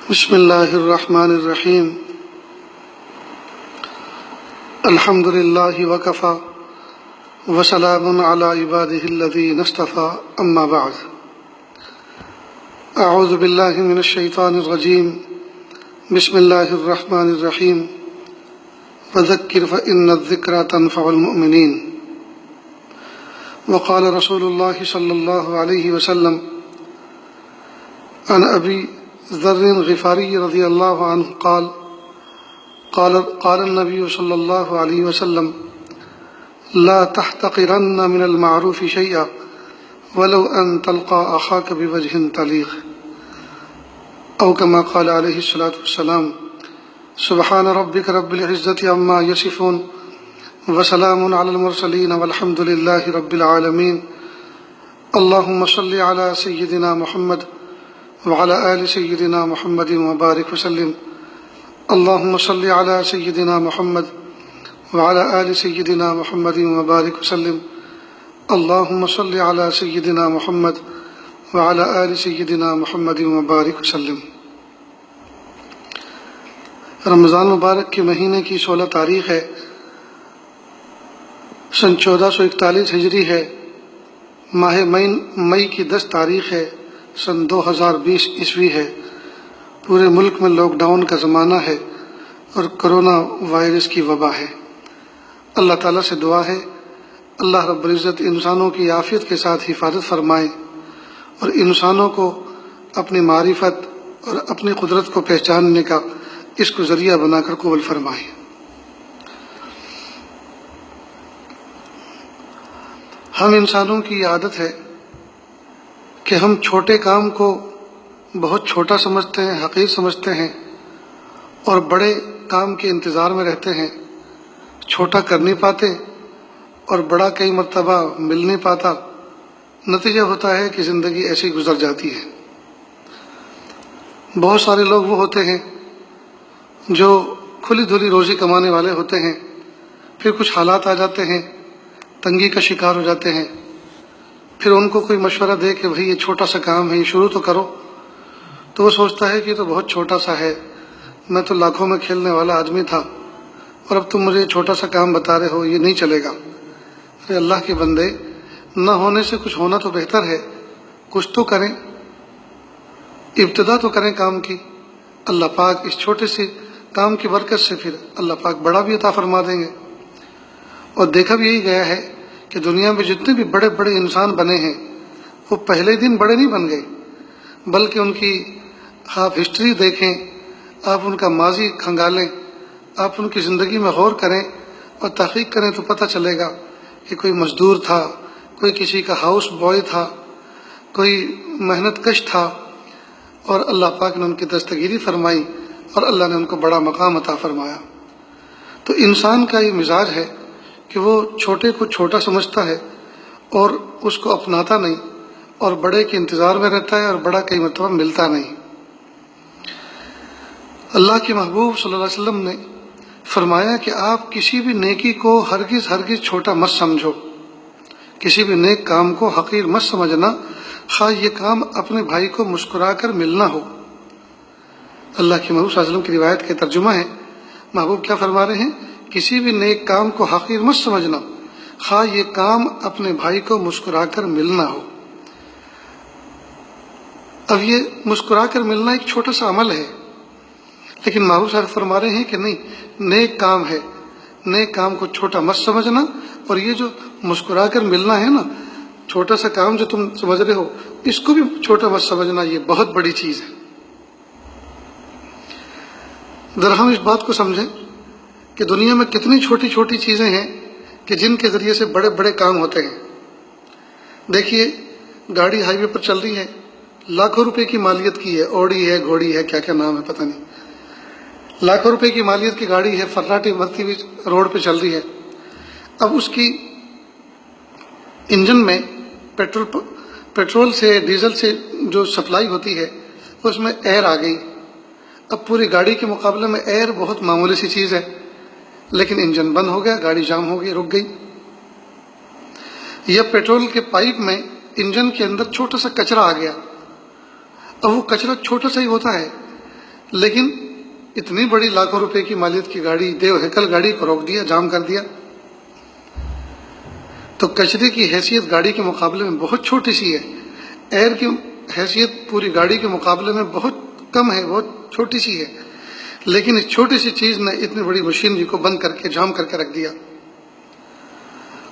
بسم اللہ الرحمن الرحیم الحمد للہ وکفی وسلام علی عبادہ الذین اصطفی اما بعد اعوذ باللہ من الشیطان الرجیم بسم اللہ الرحمن الرحیم وذکر فإن الذکرى تنفع المؤمنین وقال رسول اللہ صلی اللہ علیہ وسلم عن ابی ذر غفاری رضی اللہ عنہ قال النبی صلی اللہ علیہ وسلم لا تحتقرن من المعروف شیئا ولو ان تلقى اخاك بوجه طلیق او كما قال علیہ الصلاۃ والسلام سبحان ربک رب العزۃ عما یصفون وسلام علی المرسلین والحمد للہ رب العالمین اللہم صل علی سیدنا محمد وعلى آل سيدنا محمد وبارك وسلم اللهم صل على سيدنا محمد وعلى آل سيدنا محمد وبارك وسلم اللهم صل على سيدنا محمد وعلى آل سيدنا محمد وبارك وسلم۔ رمضان مبارک کے مہینے کی 16 تاریخ ہے، سن 1441 ہجری ہے، ماہ مئی کی 10 تاریخ ہے، سن 2020 عیسوی ہے۔ پورے ملک میں لاک ڈاؤن کا زمانہ ہے اور کرونا وائرس کی وبا ہے۔ اللہ تعالیٰ سے دعا ہے اللہ رب العزت انسانوں کی عافیت کے ساتھ حفاظت فرمائے اور انسانوں کو اپنی معرفت اور اپنی قدرت کو پہچاننے کا اس کو ذریعہ بنا کر قبول فرمائے۔ ہم انسانوں کی عادت ہے کہ ہم چھوٹے کام کو بہت چھوٹا سمجھتے ہیں، حقیر سمجھتے ہیں اور بڑے کام کے انتظار میں رہتے ہیں، چھوٹا کر نہیں پاتے اور بڑا کئی مرتبہ مل نہیں پاتا۔ نتیجہ ہوتا ہے کہ زندگی ایسی گزر جاتی ہے۔ بہت سارے لوگ وہ ہوتے ہیں جو کھلی دھلی روزی کمانے والے ہوتے ہیں، پھر کچھ حالات آ جاتے ہیں، تنگی کا شکار ہو جاتے ہیں، پھر ان کو کوئی مشورہ دے کہ بھئی یہ چھوٹا سا کام ہے، یہ شروع تو کرو، تو وہ سوچتا ہے کہ یہ تو بہت چھوٹا سا ہے، میں تو لاکھوں میں کھیلنے والا آدمی تھا اور اب تم مجھے چھوٹا سا کام بتا رہے ہو، یہ نہیں چلے گا۔ ارے اللہ کے بندے، نہ ہونے سے کچھ ہونا تو بہتر ہے، کچھ تو کریں، ابتدا تو کریں کام کی۔ اللہ پاک اس چھوٹے سے کام کی برکت سے پھر اللہ پاک بڑا بھی عطا فرما دیں گے۔ اور دیکھا بھی یہی گیا ہے کہ دنیا میں جتنے بھی بڑے بڑے انسان بنے ہیں وہ پہلے دن بڑے نہیں بن گئے، بلکہ ان کی آپ ہسٹری دیکھیں، آپ ان کا ماضی کھنگالیں، آپ ان کی زندگی میں غور کریں اور تحقیق کریں تو پتہ چلے گا کہ کوئی مزدور تھا، کوئی کسی کا ہاؤس بوائے تھا، کوئی محنت کش تھا، اور اللہ پاک نے ان کی دستگیری فرمائی اور اللہ نے ان کو بڑا مقام عطا فرمایا۔ تو انسان کا یہ مزاج ہے کہ وہ چھوٹے کو چھوٹا سمجھتا ہے اور اس کو اپناتا نہیں، اور بڑے کے انتظار میں رہتا ہے اور بڑا کئی مرتبہ ملتا نہیں۔ اللہ کے محبوب صلی اللہ علیہ وسلم نے فرمایا کہ آپ کسی بھی نیکی کو ہرگز چھوٹا مت سمجھو، کسی بھی نیک کام کو حقیر مت سمجھنا، خواہ یہ کام اپنے بھائی کو مسکرا کر ملنا ہو۔ اللہ کے محبوب صلی اللہ علیہ وسلم کی روایت کا ترجمہ ہے، محبوب کیا فرما رہے ہیں؟ کسی بھی نیک کام کو حقیر مت سمجھنا، خواہ یہ کام اپنے بھائی کو مسکرا کر ملنا ہو۔ اب یہ مسکرا کر ملنا ایک چھوٹا سا عمل ہے، لیکن محبوب صاحب فرما رہے ہیں کہ نہیں، نیک کام ہے، نیک کام کو چھوٹا مت سمجھنا، اور یہ جو مسکرا کر ملنا ہے نا، چھوٹا سا کام جو تم سمجھ رہے ہو، اس کو بھی چھوٹا مت سمجھنا، یہ بہت بڑی چیز ہے۔ ذرا ہم اس بات کو سمجھیں کہ دنیا میں کتنی چھوٹی چھوٹی چیزیں ہیں کہ جن کے ذریعے سے بڑے بڑے کام ہوتے ہیں۔ دیکھیے، گاڑی ہائی وے پر چل رہی ہے، لاکھوں روپے کی مالیت کی ہے، اوڑی ہے، گھوڑی ہے، کیا کیا نام ہے پتہ نہیں، لاکھوں روپے کی مالیت کی گاڑی ہے، فراٹی مرتی ہوئی روڈ پہ چل رہی ہے۔ اب اس کی انجن میں پیٹرول سے، ڈیزل سے جو سپلائی ہوتی ہے اس میں ایئر آ گئی۔ اب پوری گاڑی کے مقابلے میں ایئر بہت معمولی سی چیز ہے، لیکن انجن بند ہو گیا، گاڑی جام ہو گئی، رک گئی۔ یا پیٹرول کے پائپ میں انجن کے اندر چھوٹا سا کچرا آ گیا، اب وہ کچرا چھوٹا سا ہی ہوتا ہے، لیکن اتنی بڑی لاکھوں روپے کی مالیت کی گاڑی، دیو ہیکل گاڑی کو روک دیا، جام کر دیا. تو کچرے کی حیثیت گاڑی کے مقابلے میں بہت چھوٹی سی ہے، ایئر کی حیثیت پوری گاڑی کے مقابلے میں بہت کم ہے، بہت چھوٹی سی ہے. لیکن اس چھوٹی سی چیز نے اتنی بڑی مشینری کو بند کر کے جام کر کے رکھ دیا.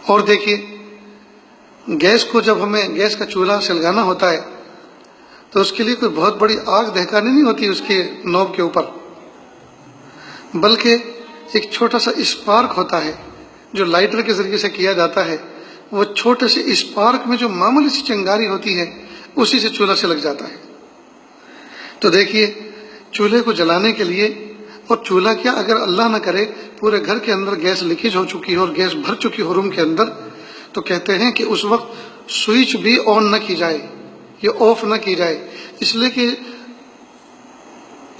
اور دیکھیے، گیس کو جب ہمیں گیس کا چولہا سلگانا ہوتا ہے تو اس کے لیے کوئی بہت بڑی آگ دہکانی نہیں ہوتی اس کے نوب کے اوپر، بلکہ ایک چھوٹا سا اسپارک ہوتا ہے جو لائٹر کے ذریعے سے کیا جاتا ہے. وہ چھوٹے سے اسپارک میں جو معمولی سی چنگاری ہوتی ہے اسی سے چولہا سے لگ جاتا ہے. تو دیکھیے، چولہے کو جلانے کے لیے، اور چولہا کیا، اگر اللہ نہ کرے پورے گھر کے اندر گیس لیکیج ہو چکی ہو اور گیس بھر چکی ہو روم کے اندر، تو کہتے ہیں کہ اس وقت سوئچ بھی آن نہ کی جائے، یہ آف نہ کی جائے، اس لیے کہ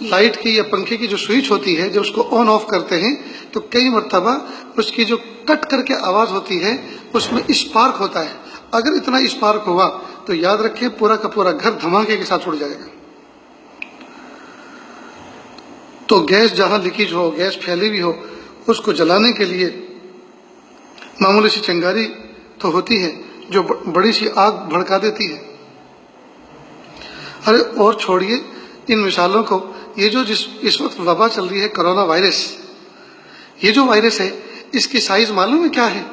لائٹ کی یا پنکھے کی جو سوئچ ہوتی ہے جب اس کو آن آف کرتے ہیں تو کئی مرتبہ اس کی جو کٹ کر کے آواز ہوتی ہے اس میں اسپارک ہوتا ہے. اگر اتنا اسپارک ہوا تو یاد رکھیں پورا کا پورا گھر دھماکے کے ساتھ اڑ جائے گا. تو گیس جہاں لیکیج ہو، گیس پھیلی ہوئی ہو، اس کو جلانے کے لیے معمولی سی چنگاری تو ہوتی ہے جو بڑی سی آگ بھڑکا دیتی ہے. ارے اور چھوڑیے ان مثالوں کو، یہ جو اس وقت وبا چل رہی ہے، کرونا وائرس، یہ جو وائرس ہے اس کی سائز معلوم ہے کیا ہے؟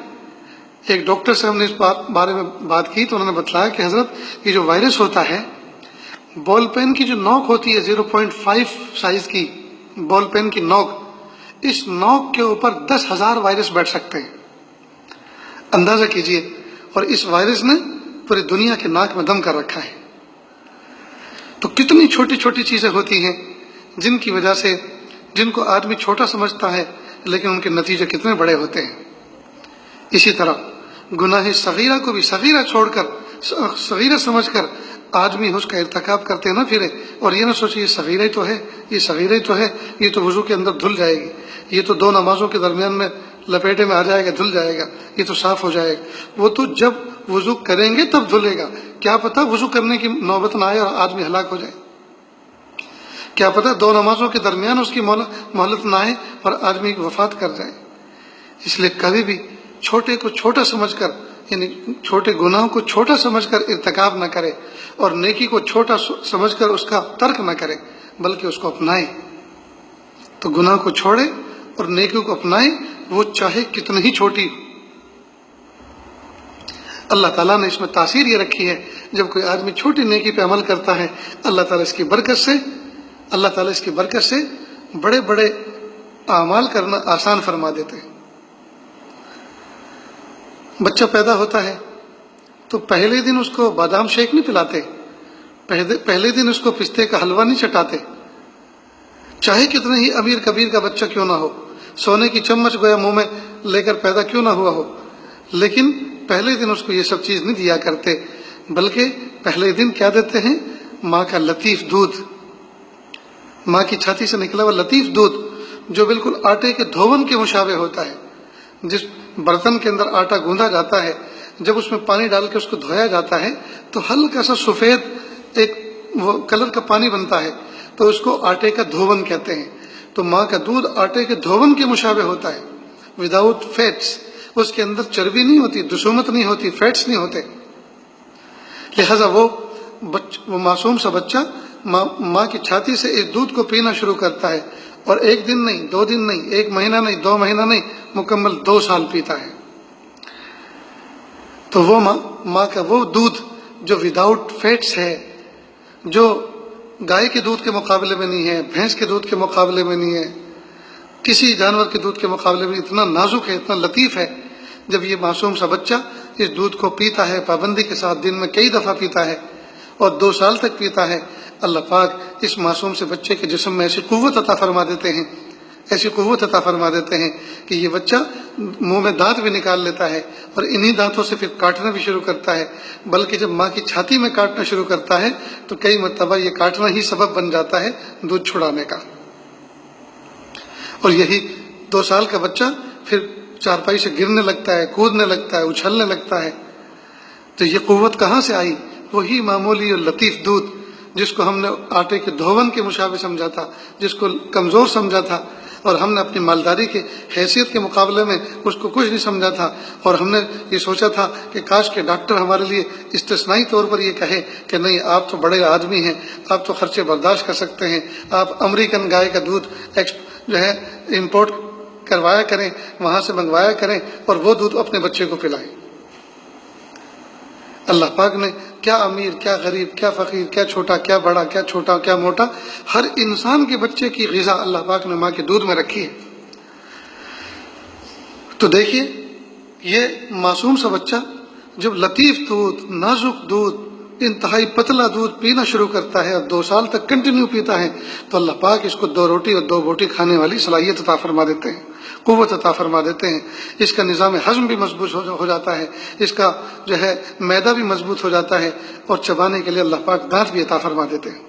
ایک ڈاکٹر سے ہم نے اس بارے میں بات کی تو انہوں نے بتلایا کہ حضرت یہ جو وائرس ہوتا ہے، بال پین کی جو نوک ہوتی ہے 0.5 سائز کی بال پین کی نوک، اس نوک کے اوپر 10,000 وائرس بیٹھ سکتے ہیں. اندازہ کیجئے. اور اس وائرس نے پوری دنیا کے ناک میں دم کر رکھا ہے. تو کتنی چھوٹی چھوٹی چیزیں ہوتی ہیں جن کی وجہ سے، جن کو آدمی چھوٹا سمجھتا ہے لیکن ان کے نتیجے کتنے بڑے ہوتے ہیں. اسی طرح گناہ صغیرہ کو بھی صغیرہ چھوڑ کر، صغیرہ سمجھ کر آدمی اس کا ارتکاب کرتے نہ پھرے اور یہ نہ سوچے یہ صغیرہ ہی تو ہے، یہ صغیرہ ہی تو ہے، یہ تو وضو کے اندر دھل جائے گی، یہ تو 2 نمازوں کے درمیان میں لپیٹے میں آ جائے گا، دھل جائے گا، یہ تو صاف ہو جائے گا. وہ تو جب وضو کریں گے تب دھلے گا. کیا پتہ وضو کرنے کی نوبت نہ آئے اور آدمی ہلاک ہو جائے. کیا پتہ 2 نمازوں کے درمیان اس کی مہلت نہ آئے اور آدمی وفات کر جائے. اس لیے کبھی بھی چھوٹے کو چھوٹا سمجھ کر، یعنی چھوٹے گناہوں کو چھوٹا سمجھ کر ارتکاب نہ کرے اور نیکی کو چھوٹا سمجھ کر اس کا ترک نہ کرے، بلکہ اس کو اپنائے. تو گناہ کو چھوڑے اور نیکی کو اپنائے، وہ چاہے کتنی ہی چھوٹی. اللہ تعالیٰ نے اس میں تاثیر یہ رکھی ہے، جب کوئی آدمی چھوٹی نیکی پہ عمل کرتا ہے، اللہ تعالیٰ اس کی برکت سے بڑے بڑے اعمال کرنا آسان فرما دیتے ہیں. بچہ پیدا ہوتا ہے تو پہلے دن اس کو بادام شیک نہیں پلاتے، پہلے دن اس کو پستے کا حلوہ نہیں چٹاتے، چاہے کتنے ہی امیر کبیر کا بچہ کیوں نہ ہو، سونے کی چمچ گویا منہ میں لے کر پیدا کیوں نہ ہوا ہو، لیکن پہلے دن اس کو یہ سب چیز نہیں دیا کرتے، بلکہ پہلے دن کیا دیتے ہیں؟ ماں کا لطیف دودھ، ماں کی چھاتی سے نکلا ہوا لطیف دودھ جو بالکل آٹے کے دھون کے مشابہ ہوتا ہے. جس برتن کے اندر آٹا گوندھا جاتا ہے، جب اس میں پانی ڈال کے اس کو دھویا جاتا ہے تو ہلکا سا سفید ایک وہ کلر کا پانی بنتا ہے، تو اس کو آٹے کا دھون کہتے ہیں. تو ماں کا دودھ آٹے کے دھون کے مشابہ ہوتا ہے، وداؤٹ فیٹس. اس کے اندر چربی نہیں ہوتی، دسومت نہیں ہوتی، فیٹس نہیں ہوتے. لہذا وہ معصوم سا بچہ ماں کی چھاتی سے اس دودھ کو پینا شروع کرتا ہے، اور 1 دن نہیں، 2 دن نہیں، 1 مہینہ نہیں، 2 مہینہ نہیں، مکمل 2 سال پیتا ہے. تو وہ ماں کا وہ دودھ جو وداؤٹ فیٹس ہے، جو گائے کے دودھ کے مقابلے میں نہیں ہے، بھینس کے دودھ کے مقابلے میں نہیں ہے، کسی جانور کے دودھ کے مقابلے میں اتنا نازک ہے، اتنا لطیف ہے. جب یہ معصوم سا بچہ اس دودھ کو پیتا ہے پابندی کے ساتھ، دن میں کئی دفعہ پیتا ہے اور 2 سال تک پیتا ہے، اللہ پاک اس معصوم سے بچے کے جسم میں ایسی قوت عطا فرما دیتے ہیں، ایسی قوت عطا فرما دیتے ہیں کہ یہ بچہ منہ میں دانت بھی نکال لیتا ہے اور انہی دانتوں سے پھر کاٹنا بھی شروع کرتا ہے. بلکہ جب ماں کی چھاتی میں کاٹنا شروع کرتا ہے تو کئی مرتبہ یہ کاٹنا ہی سبب بن جاتا ہے دودھ چھڑانے کا. اور یہی 2 سال کا بچہ پھر چارپائی سے گرنے لگتا ہے، کودنے لگتا ہے، اچھلنے لگتا ہے. تو یہ قوت کہاں سے آئی؟ وہی معمولی اور لطیف دودھ جس کو ہم نے آٹے کے دھون کے مشابہ سمجھا تھا، جس کو کمزور سمجھا تھا، اور ہم نے اپنی مالداری کی حیثیت کے مقابلے میں اس کو کچھ نہیں سمجھا تھا، اور ہم نے یہ سوچا تھا کہ کاش کے ڈاکٹر ہمارے لیے استثنائی طور پر یہ کہے کہ نہیں، آپ تو بڑے آدمی ہیں، آپ تو خرچے برداشت کر سکتے ہیں، آپ امریکن گائے کا دودھ جو ہے امپورٹ کروایا کریں، وہاں سے منگوایا کریں، اور وہ دودھ اپنے بچے کو پلائیں۔ اللہ پاک نے کیا امیر، کیا غریب، کیا فقیر، کیا چھوٹا، کیا بڑا، کیا چھوٹا، کیا موٹا، ہر انسان کے بچے کی غذا اللہ پاک نے ماں کے دودھ میں رکھی ہے۔ تو دیکھیے، یہ معصوم سا بچہ جب لطیف دودھ، نازک دودھ، انتہائی پتلا دودھ پینا شروع کرتا ہے اور 2 سال تک کنٹینیو پیتا ہے، تو اللہ پاک اس کو 2 روٹی اور 2 بوٹی کھانے والی صلاحیت عطا فرما دیتے ہیں، قوت عطا فرما دیتے ہیں۔ اس کا نظام ہضم بھی مضبوط ہو جاتا ہے، اس کا جو ہے معدہ بھی مضبوط ہو جاتا ہے، اور چبانے کے لیے اللہ پاک دانت بھی عطا فرما دیتے ہیں۔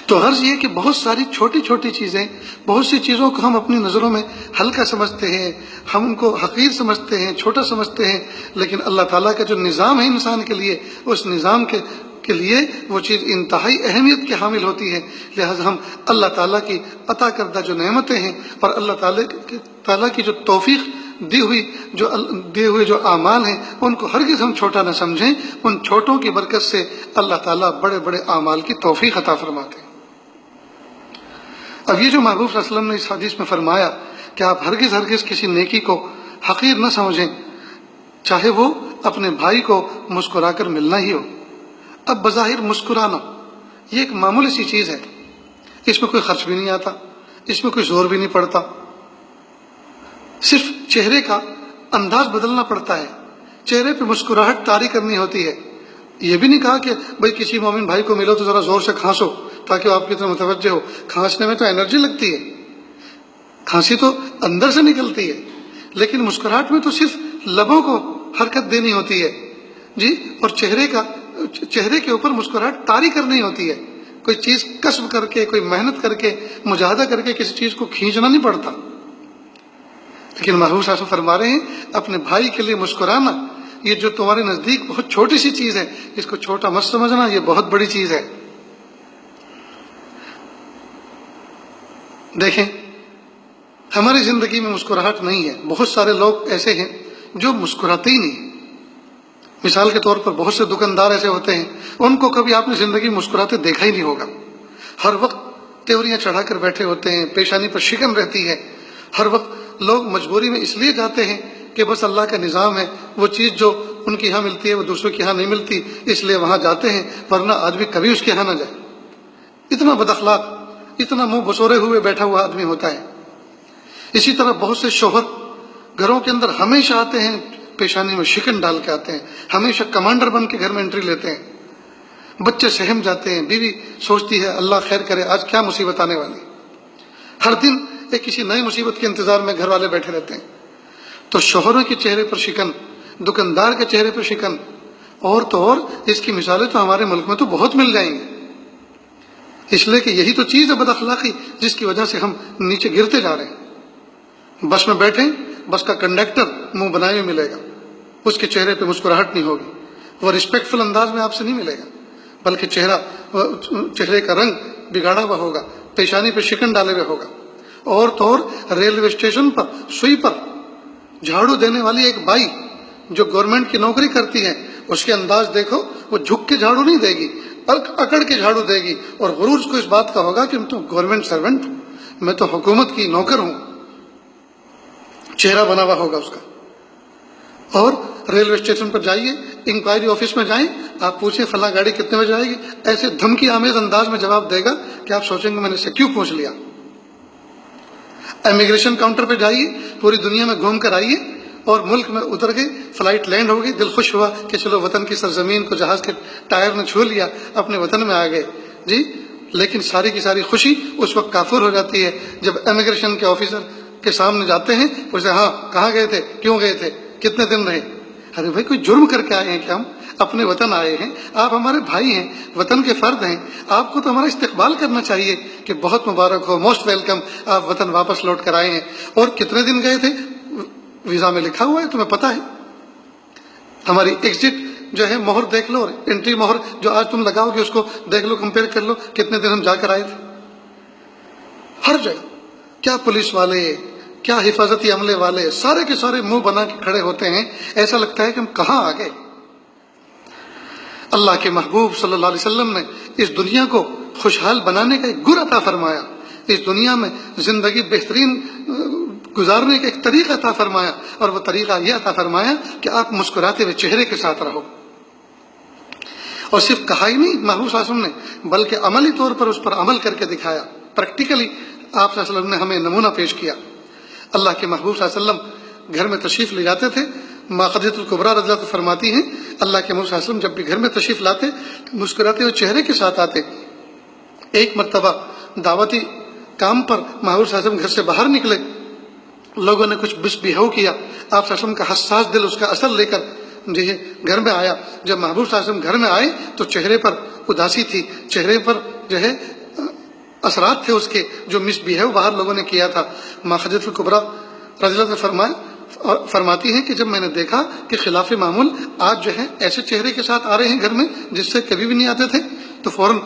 تو غرض یہ کہ بہت ساری چھوٹی چھوٹی چیزیں، بہت سی چیزوں کو ہم اپنی نظروں میں ہلکا سمجھتے ہیں، ہم ان کو حقیر سمجھتے ہیں، چھوٹا سمجھتے ہیں، لیکن اللہ تعالیٰ کا جو نظام ہے انسان کے لیے، اس نظام کے لیے وہ چیز انتہائی اہمیت کے حامل ہوتی ہے۔ لہذا ہم اللہ تعالیٰ کی عطا کردہ جو نعمتیں ہیں اور اللہ تعالیٰ کی جو توفیق دی ہوئے جو اعمال ہیں، ان کو ہرگز ہم چھوٹا نہ سمجھیں۔ ان چھوٹوں کی برکت سے اللہ تعالیٰ بڑے بڑے اعمال کی توفیق عطا فرماتے ہیں۔ اب یہ جو محبوب صلی اللہ علیہ وسلم نے اس حدیث میں فرمایا کہ آپ ہرگز کسی نیکی کو حقیر نہ سمجھیں، چاہے وہ اپنے بھائی کو مسکرا کر ملنا ہی ہو۔ اب بظاہر مسکرانا یہ ایک معمولی سی چیز ہے، اس میں کوئی خرچ بھی نہیں آتا، اس میں کوئی زور بھی نہیں پڑتا، صرف چہرے کا انداز بدلنا پڑتا ہے، چہرے پہ مسکراہٹ طاری کرنی ہوتی ہے۔ یہ بھی نہیں کہا کہ بھئی کسی مومن بھائی کو ملو تو ذرا زور سے کھانسو تاکہ وہ آپ کی طرف متوجہ ہو۔ کھانسنے میں تو انرجی لگتی ہے، کھانسی تو اندر سے نکلتی ہے، لیکن مسکراہٹ میں تو صرف لبوں کو حرکت دینی ہوتی ہے جی، اور چہرے کے اوپر مسکراہٹ طاری کرنی ہوتی ہے۔ کوئی چیز کسب کر کے، کوئی محنت کر کے، مجاہدہ کر کے کسی چیز کو کھینچنا نہیں پڑتا۔ لیکن محبوب صلی اللہ علیہ وسلم فرما رہے ہیں اپنے بھائی کے لیے مسکرانا، یہ جو تمہارے نزدیک بہت چھوٹی سی چیز ہے، اس کو چھوٹا مت سمجھنا، یہ بہت بڑی چیز ہے۔ دیکھیں، ہماری زندگی میں مسکراہٹ نہیں ہے، بہت سارے لوگ ایسے ہیں جو مسکراتے ہی نہیں۔ مثال کے طور پر بہت سے دکاندار ایسے ہوتے ہیں، ان کو کبھی آپ نے زندگی مسکراتے دیکھا ہی نہیں ہوگا۔ ہر وقت تیوریاں چڑھا کر بیٹھے ہوتے ہیں، پیشانی پر شکن رہتی ہے۔ ہر وقت لوگ مجبوری میں اس لیے جاتے ہیں کہ بس اللہ کا نظام ہے، وہ چیز جو ان کے یہاں ملتی ہے وہ دوسروں کے یہاں نہیں ملتی، اس لیے وہاں جاتے ہیں، ورنہ آدمی کبھی اس کے یہاں نہ جائے۔ اتنا بد اخلاق، اتنا منہ بسورے ہوئے بیٹھا ہوا آدمی ہوتا ہے۔ اسی طرح بہت سے شوہر گھروں کے اندر ہمیشہ آتے ہیں، پیشانی میں شکن ڈال کے آتے ہیں، ہمیشہ کمانڈر بن کے گھر میں انٹری لیتے ہیں۔ بچے سہم جاتے ہیں، بیوی سوچتی ہے اللہ خیر کرے آج کیا مصیبت آنے والی۔ ہر دن ایک کسی نئی مصیبت کے انتظار میں گھر والے بیٹھے رہتے ہیں۔ تو شوہروں کے چہرے پر شکن، دکاندار کے چہرے پر شکن، اور تو اور اس کی مثالیں تو ہمارے ملک میں تو بہت مل جائیں گی۔ اس لیے کہ یہی تو چیز ہے بد اخلاقی، جس کی وجہ سے ہم نیچے گرتے جا رہے ہیں۔ بس میں بیٹھیں، بس کا کنڈکٹر منہ بنائے ہوئے ملے گا، اس کے چہرے پہ مسکراہٹ نہیں ہوگی، وہ رسپیکٹفل انداز میں آپ سے نہیں ملے گا، بلکہ چہرے کا رنگ بگاڑا ہوا ہوگا، پیشانی پہ شکن ڈالے ہوئے ہوگا۔ اور تو اور ریلوے اسٹیشن پر سوئی پر جھاڑو دینے والی ایک بائی جو گورنمنٹ کی نوکری کرتی ہے، اس کے انداز دیکھو، وہ جھک کے جھاڑو نہیں دے گی، اکڑ کے جھاڑو دے گی، اور غرور اس کو اس بات کا ہوگا کہ میں تو گورنمنٹ سرونٹ ہوں، میں تو حکومت کی نوکر ہوں۔ چہرہ بنا ہوا ہوگا اس کا۔ اور ریلوے اسٹیشن پر جائیے، انکوائری آفس میں جائیں، آپ پوچھیں فلاں گاڑی کتنے بجے آئے گی، ایسے دھمکی آمیز انداز میں جواب دے گا کہ آپ سوچیں گے میں نے اسے کیوں پوچھ لیا۔ امیگریشن کاؤنٹر پہ جائیے، پوری دنیا میں گھوم کر آئیے، اور ملک میں اتر گئے، فلائٹ لینڈ ہو گئی، دل خوش ہوا کہ چلو وطن کی سرزمین کو جہاز کے ٹائر نے چھو لیا، اپنے وطن میں آ گئے جی۔ لیکن ساری کی ساری خوشی اس وقت کافر ہو جاتی ہے جب امیگریشن کے آفیسر کے سامنے جاتے ہیں، پوچھتے ہاں کہاں گئے تھے، کیوں گئے تھے، کتنے دن رہے۔ ارے بھائی کوئی جرم کر کے آئے ہیں کہ ہم اپنے وطن آئے ہیں، آپ ہمارے بھائی ہیں، وطن کے فرد ہیں، آپ کو تو ہمارا استقبال کرنا چاہیے کہ بہت مبارک ہو، موسٹ ویلکم، آپ وطن واپس لوٹ کر آئے ہیں۔ اور کتنے دن گئے تھے، ویزا میں لکھا ہوا ہے، تمہیں پتہ ہے۔ ہماری ایگزٹ جو ہے مہر دیکھ لو، انٹری مہر جو آج تم لگاؤ گے اس کو دیکھ لو، کمپیئر کر لو کتنے دن ہم جا کر آئے تھے۔ ہر جگہ کیا پولیس والے، کیا حفاظتی عملے والے، سارے کے سارے منہ بنا کے کھڑے ہوتے ہیں، ایسا لگتا ہے کہ ہم کہاں آ گئے۔ اللہ کے محبوب صلی اللہ علیہ وسلم نے اس دنیا کو خوشحال بنانے کا ایک گر عطا فرمایا، اس دنیا میں زندگی بہترین گزارنے کا ایک طریقہ عطا فرمایا، اور وہ طریقہ یہ عطا فرمایا کہ آپ مسکراتے ہوئے چہرے کے ساتھ رہو۔ اور صرف کہا ہی نہیں محبوب صلی اللہ علیہ وسلم نے، بلکہ عملی طور پر اس پر عمل کر کے دکھایا، پریکٹیکلی آپ صلی اللہ علیہ وسلم نے ہمیں نمونہ پیش کیا۔ اللہ کے محبوب صلی اللہ علیہ وسلم گھر میں تشریف لے جاتے تھے، ماں خدیجہ الکبریٰ رضی اللہ عنہا فرماتی ہیں اللہ کے محبوب صلی اللہ علیہ وسلم جب بھی گھر میں تشریف لاتے مسکراتے ہوئے چہرے کے ساتھ آتے۔ ایک مرتبہ دعوتی کام پر محبوب صلی اللہ علیہ وسلم گھر سے باہر نکلے، لوگوں نے کچھ مس بیہیو کیا، آپ صلی اللہ علیہ وسلم کا حساس دل اس کا اثر لے کر گھر میں آیا۔ جب محبوب صلی اللہ علیہ وسلم گھر میں آئے تو چہرے پر اداسی تھی، چہرے پر جو ہے اثرات تھے اس کے، جو مس بیہیو باہر لوگوں نے کیا تھا۔ ماں خدیجہ الکبریٰ رضی اللہ عنہا فرماتی ہیں کہ جب میں نے دیکھا کہ خلاف معمول آج جو ہے ایسے چہرے کے ساتھ آ رہے ہیں گھر میں جس سے کبھی بھی نہیں آتے تھے، تو فوراً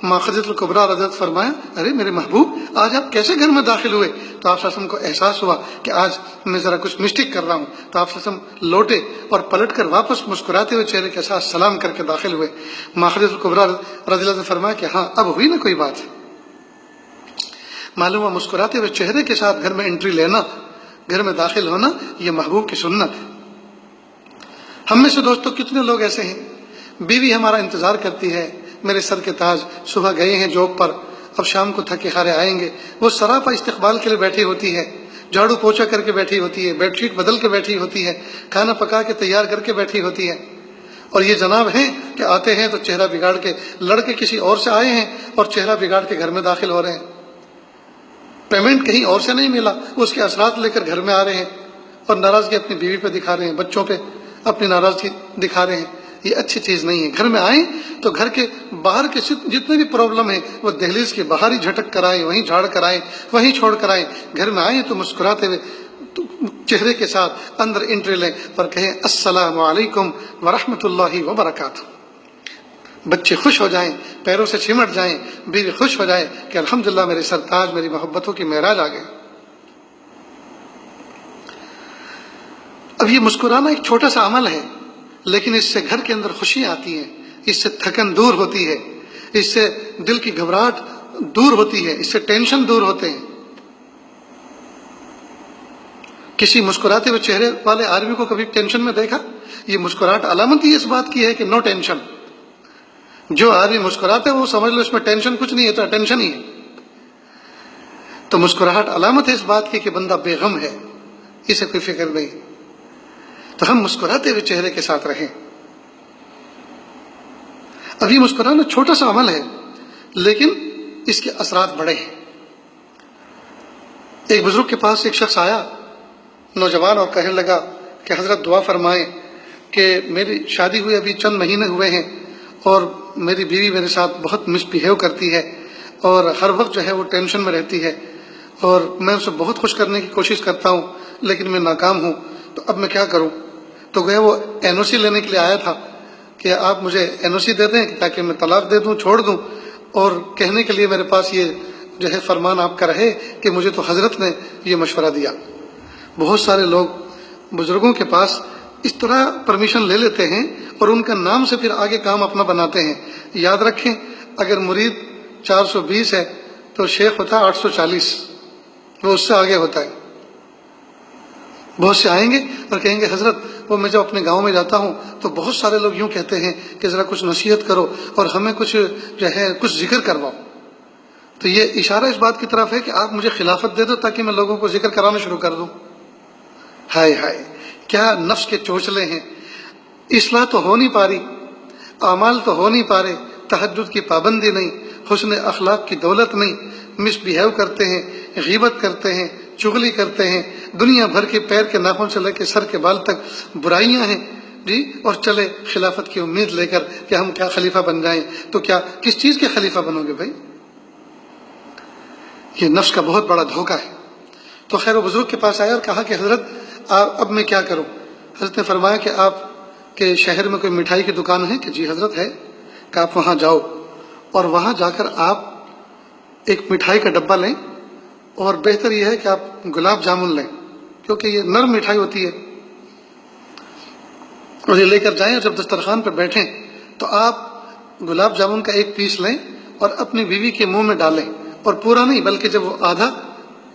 ماں خدیجہ الکبریٰ رضی اللہ عنہا فرمایا ارے میرے محبوب آج آپ کیسے گھر میں داخل ہوئے؟ تو آپ صلی اللہ علیہ وسلم کو احساس ہوا کہ آج میں ذرا کچھ مسٹیک کر رہا ہوں، تو آپ صلی اللہ علیہ وسلم لوٹے اور پلٹ کر واپس مسکراتے ہوئے چہرے کے ساتھ سلام کر کے داخل ہوئے۔ ماں خدیجہ الکبریٰ رضی اللہ عنہا فرمایا کہ ہاں اب ہوئی نا کوئی بات۔ معلوم ہوا مسکراتے ہوئے چہرے کے ساتھ گھر میں انٹری لینا، گھر میں داخل ہونا، یہ محبوب کی سنت ہے۔ ہم میں سے دوستوں کتنے لوگ ایسے ہیں، بیوی ہمارا انتظار کرتی ہے، میرے سر کے تاج صبح گئے ہیں جاب پر، اب شام کو تھکے ہارے آئیں گے، وہ سراپا استقبال کے لیے بیٹھی ہوتی ہے، جھاڑو پوچھا کر کے بیٹھی ہوتی ہے، بیڈ شیٹ بدل کے بیٹھی ہوتی ہے، کھانا پکا کے تیار کر کے بیٹھی ہوتی ہے، اور یہ جناب ہیں کہ آتے ہیں تو چہرہ بگاڑ کے، لڑکے کسی اور سے آئے ہیں اور چہرہ بگاڑ کے گھر میں داخل ہو رہے ہیں، پیمنٹ کہیں اور سے نہیں ملا، اس کے اثرات لے کر گھر میں آ رہے ہیں اور ناراضگی اپنی بیوی پہ دکھا رہے ہیں، بچوں پہ اپنی ناراضگی دکھا رہے ہیں۔ یہ اچھی چیز نہیں ہے۔ گھر میں آئیں تو گھر کے باہر کے جتنے بھی پرابلم ہیں وہ دہلیز کے باہر ہی جھٹک کر آئیں، وہیں جھاڑ کر آئیں، وہیں چھوڑ کر آئیں۔ گھر میں آئیں تو مسکراتے ہوئے چہرے کے ساتھ اندر انٹری لیں اور کہیں السلام علیکم ورحمۃ اللہ وبرکاتہ۔ بچے خوش ہو جائیں، پیروں سے چمٹ جائیں، بیوی خوش ہو جائے کہ الحمدللہ میرے سرتاج میری محبتوں کی معراج آ گئے۔ اب یہ مسکرانا ایک چھوٹا سا عمل ہے، لیکن اس سے گھر کے اندر خوشی آتی ہے، اس سے تھکن دور ہوتی ہے، اس سے دل کی گھبراہٹ دور ہوتی ہے، اس سے ٹینشن دور ہوتے ہیں۔ کسی مسکراتے ہوئے چہرے والے آدمی کو کبھی ٹینشن میں دیکھا؟ یہ مسکراہٹ علامت ہی اس بات کی ہے کہ نو ٹینشن۔ جو آدمی مسکراتے وہ سمجھ لو اس میں ٹینشن کچھ نہیں ہے، تو ٹینشن ہی ہے۔ تو مسکراہٹ علامت ہے اس بات کی کہ بندہ بے غم ہے، اسے کوئی فکر نہیں۔ تو ہم مسکراتے ہوئے چہرے کے ساتھ رہیں۔ اب یہ مسکرانا چھوٹا سا عمل ہے لیکن اس کے اثرات بڑے ہیں۔ ایک بزرگ کے پاس ایک شخص آیا، نوجوان، اور کہنے لگا کہ حضرت دعا فرمائیں کہ میری شادی ہوئی ابھی چند مہینے ہوئے ہیں اور میری بیوی میرے ساتھ بہت مس بیہیو کرتی ہے اور ہر وقت جو ہے وہ ٹینشن میں رہتی ہے، اور میں اسے بہت خوش کرنے کی کوشش کرتا ہوں لیکن میں ناکام ہوں، تو اب میں کیا کروں؟ تو گئے وہ این او سی لینے کے لیے آیا تھا کہ آپ مجھے این او سی دے دیں تاکہ میں طلاق دے دوں، چھوڑ دوں، اور کہنے کے لیے میرے پاس یہ جو ہے فرمان آپ کا رہے کہ مجھے تو حضرت نے یہ مشورہ دیا۔ بہت سارے لوگ بزرگوں کے پاس اس طرح پرمیشن لے لیتے ہیں اور ان کا نام سے پھر آگے کام اپنا بناتے ہیں۔ یاد رکھیں اگر مرید 420 ہے تو شیخ ہوتا ہے 840، وہ اس سے آگے ہوتا ہے۔ بہت سے آئیں گے اور کہیں گے حضرت وہ میں جب اپنے گاؤں میں جاتا ہوں تو بہت سارے لوگ یوں کہتے ہیں کہ ذرا کچھ نصیحت کرو اور ہمیں کچھ جو ہے کچھ ذکر کرواؤ۔ تو یہ اشارہ اس بات کی طرف ہے کہ آپ مجھے خلافت دے دو تاکہ میں لوگوں کو ذکر کرانا شروع کر دوں۔ ہائے ہائے کیا نفس کے چوچلے ہیں، اصلاح تو ہو نہیں پا رہی، اعمال تو ہو نہیں پا رہے، تہجد کی پابندی نہیں، حسن اخلاق کی دولت نہیں، مس بیہیو کرتے ہیں، غیبت کرتے ہیں، چغلی کرتے ہیں، دنیا بھر کے پیر کے ناخن سے لے کے سر کے بال تک برائیاں ہیں جی، اور چلے خلافت کی امید لے کر کہ ہم کیا خلیفہ بن جائیں۔ تو کیا کس چیز کے خلیفہ بنو گے بھائی؟ یہ نفس کا بہت بڑا دھوکہ ہے۔ تو خیر وہ بزرگ کے پاس آیا اور کہا کہ حضرت اب میں کیا کروں؟ حضرت نے فرمایا کہ آپ کہ شہر میں کوئی مٹھائی کی دکان ہے؟ کہ جی حضرت ہے. کہ آپ وہاں جاؤ اور وہاں جا کر آپ ایک مٹھائی کا ڈبہ لیں، اور بہتر یہ ہے کہ آپ گلاب جامن لیں کیونکہ یہ نرم مٹھائی ہوتی ہے، اور یہ لے کر جائیں. اور جب دسترخوان پہ بیٹھیں تو آپ گلاب جامن کا ایک پیس لیں اور اپنی بیوی کے منہ میں ڈالیں، اور پورا نہیں بلکہ جب وہ آدھا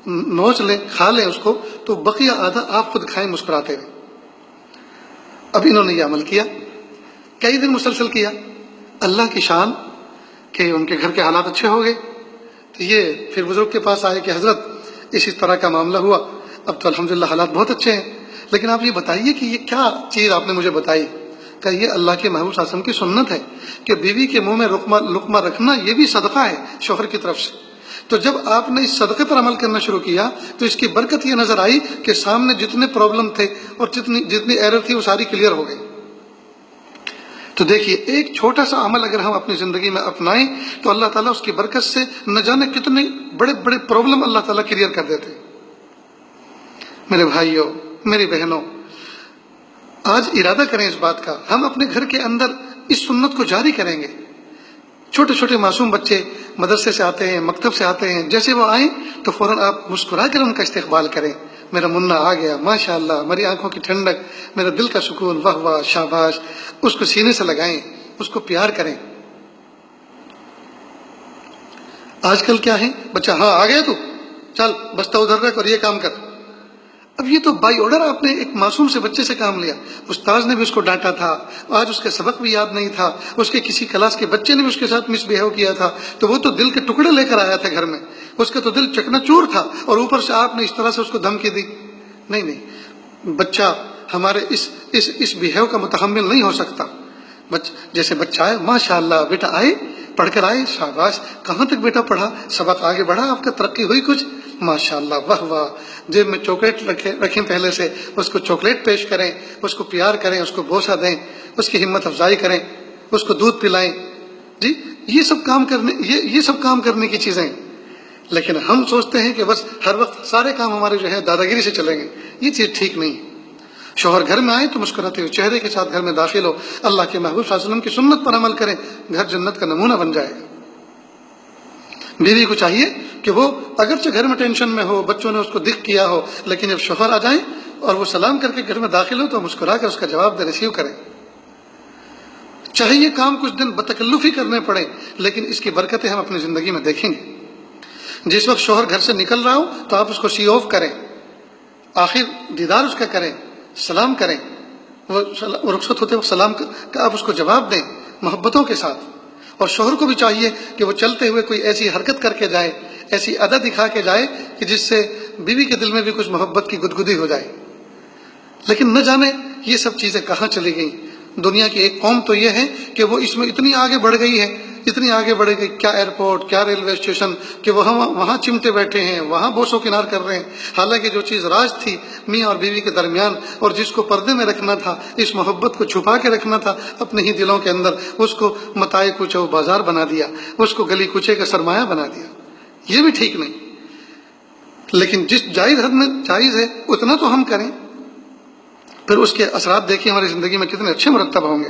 نوچ لیں، کھا لیں اس کو، تو بقیہ آدھا آپ خود کھائیں مسکراتے ہوئے. اب انہوں نے یہ عمل کیا، کئی دن مسلسل کیا. اللہ کی شان کہ ان کے گھر کے حالات اچھے ہو گئے. تو یہ پھر بزرگ کے پاس آئے کہ حضرت اسی طرح کا معاملہ ہوا، اب تو الحمدللہ حالات بہت اچھے ہیں، لیکن آپ یہ بتائیے کہ یہ کیا چیز آپ نے مجھے بتائی؟ کہ یہ اللہ کے محبوب صلی اللہ علیہ وسلم کی سنت ہے کہ بیوی کے منہ میں لقمہ رکھنا یہ بھی صدقہ ہے شوہر کی طرف سے. تو جب آپ نے اس صدقے پر عمل کرنا شروع کیا تو اس کی برکت یہ نظر آئی کہ سامنے جتنے پرابلم تھے اور جتنی ایرر تھی وہ ساری کلیئر ہو گئی. تو دیکھیے ایک چھوٹا سا عمل اگر ہم اپنی زندگی میں اپنائیں تو اللہ تعالیٰ اس کی برکت سے نہ جانے کتنے بڑے بڑے پرابلم اللہ تعالیٰ کلیئر کر دیتے. میرے بھائیوں، میری بہنوں، آج ارادہ کریں اس بات کا، ہم اپنے گھر کے اندر اس سنت کو جاری کریں گے. چھوٹے چھوٹے معصوم بچے مدرسے سے آتے ہیں، مکتب سے آتے ہیں، جیسے وہ آئیں تو فوراً آپ مسکرا کر ان کا استقبال کریں. میرا منا آ گیا، ماشاءاللہ، ہماری آنکھوں کی ٹھنڈک، میرا دل کا سکون، واہ واہ، شاباش. اس کو سینے سے لگائیں، اس کو پیار کریں. آج کل کیا ہے، بچہ ہاں آ گیا تو چل بستہ ادھر رکھ اور یہ کام کر. اب یہ تو بائی آرڈر آپ نے ایک معصوم سے بچے سے کام لیا. استاذ نے بھی اس کو ڈانٹا تھا، آج اس کا سبق بھی یاد نہیں تھا، اس کے کسی کلاس کے بچے نے بھی اس کے ساتھ مس بہیو کیا تھا، تو وہ تو دل کے ٹکڑے لے کر آیا تھا گھر میں، اس کا تو دل چکنا چور تھا، اور اوپر سے آپ نے اس طرح سے اس کو دھمکی دی. نہیں، بچہ ہمارے اس بہیو کا متحمل نہیں ہو سکتا. جیسے بچہ آئے، ماشاءاللہ بیٹا آئے، پڑھ کر آئے، شاباش، کہاں تک بیٹا پڑھا، سبق آگے بڑھا، آپ کا ترقی ہوئی کچھ، ماشاءاللہ، واہ واہ. جیب میں چاکلیٹ رکھیں، پہلے سے اس کو چاکلیٹ پیش کریں، اس کو پیار کریں، اس کو بوسہ دیں، اس کی ہمت افزائی کریں، اس کو دودھ پلائیں. جی یہ سب کام کرنے کی چیزیں ہیں. لیکن ہم سوچتے ہیں کہ بس ہر وقت سارے کام ہمارے جو ہے دادا گیری سے چلیں گے. یہ چیز ٹھیک نہیں. شوہر گھر میں آئے تو مسکراتے ہوئے چہرے کے ساتھ گھر میں داخل ہو، اللہ کے محبوب صلی اللہ علیہ وسلم کی سنت پر عمل کریں، گھر جنت کا نمونہ بن جائے گا. بیوی کو چاہیے کہ وہ اگرچہ گھر میں ٹینشن میں ہو، بچوں نے اس کو دکھ کیا ہو، لیکن جب شوہر آ جائیں اور وہ سلام کر کے گھر میں داخل ہو تو مسکرا کر اس کا جواب دے، ریسیو کریں. چاہے یہ کام کچھ دن بتکلفی کرنے پڑے، لیکن اس کی برکتیں ہم اپنی زندگی میں دیکھیں گے. جس وقت شوہر گھر سے نکل رہا ہو تو آپ اس کو سی آف کریں، آخر دیدار اس کا کریں، سلام کریں. وہ رخصت ہوتے وقت سلام کا آپ اس کو جواب دیں محبتوں کے ساتھ. اور شوہر کو بھی چاہیے کہ وہ چلتے ہوئے کوئی ایسی حرکت کر کے جائے، ایسی ادا دکھا کے جائے کہ جس سے بیوی کے دل میں بھی کچھ محبت کی گدگدی ہو جائے. لیکن نہ جانے یہ سب چیزیں کہاں چلی گئیں. دنیا کی ایک قوم تو یہ ہے کہ وہ اس میں اتنی آگے بڑھ گئی ہے، اتنی آگے بڑھ گئی، کیا ایئرپورٹ، کیا ریلوے اسٹیشن، کہ وہاں چمٹے بیٹھے ہیں، وہاں بوسو کنار کر رہے ہیں. حالانکہ جو چیز راز تھی میاں اور بیوی کے درمیان، اور جس کو پردے میں رکھنا تھا، اس محبت کو چھپا کے رکھنا تھا اپنے ہی دلوں کے اندر، اس کو متاع کوچہ و بازار بنا دیا، اس کو گلی کوچے کا سرمایہ بنا دیا. یہ بھی ٹھیک نہیں. لیکن جس جائز حد میں جائز ہے اتنا تو ہم کریں، پھر اس کے اثرات دیکھیں ہماری زندگی میں کتنے اچھے مرتب ہوں گے.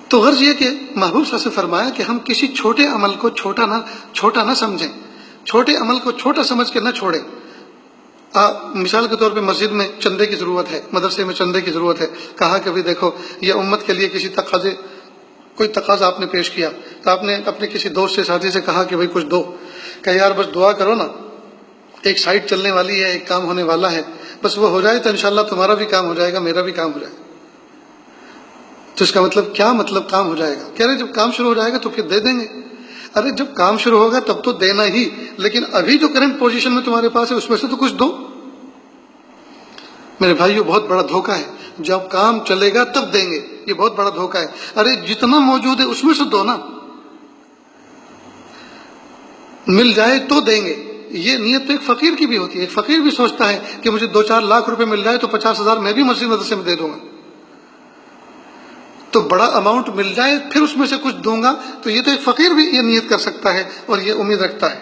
تو غرض یہ کہ محبوب صلی اللہ علیہ وسلم نے فرمایا کہ ہم کسی چھوٹے عمل کو چھوٹا نہ سمجھیں، چھوٹے عمل کو چھوٹا سمجھ کے نہ چھوڑیں. مثال کے طور پہ مسجد میں چندے کی ضرورت ہے، مدرسے میں چندے کی ضرورت ہے. کہا کہ بھی دیکھو یہ امت کے لیے کوئی تقاضا آپ نے پیش کیا تو آپ نے اپنے کسی دوست سے، ساتھی سے کہا کہ بھائی کچھ دو. کہ یار بس دعا کرو نا، ایک سائٹ چلنے والی ہے، ایک کام ہونے والا ہے، بس وہ ہو جائے تو انشاءاللہ تمہارا بھی کام ہو جائے گا، میرا بھی کام ہو جائے گا. تو اس کا مطلب کیا؟ مطلب کام ہو جائے گا. کہہ رہے جب کام شروع ہو جائے گا تو پھر دے دیں گے. ارے جب کام شروع ہوگا تب تو دینا ہی، لیکن ابھی جو کرنٹ پوزیشن میں تمہارے پاس ہے اس میں سے تو کچھ دو. میرے بھائیو بہت بڑا دھوکہ ہے، جب کام چلے گا تب دیں گے، یہ بہت بڑا دھوکہ ہے. ارے جتنا موجود ہے اس میں سے دو نا، مل جائے تو دیں گے. یہ نیت تو ایک فقیر کی بھی ہوتی ہے. ایک فقیر بھی سوچتا ہے کہ مجھے 2-4 لاکھ روپے مل جائے تو 50,000 میں بھی مسجد مدرسے میں دے دوں گا. تو بڑا اماؤنٹ مل جائے پھر اس میں سے کچھ دوں گا، تو یہ تو ایک فقیر بھی یہ نیت کر سکتا ہے اور یہ امید رکھتا ہے.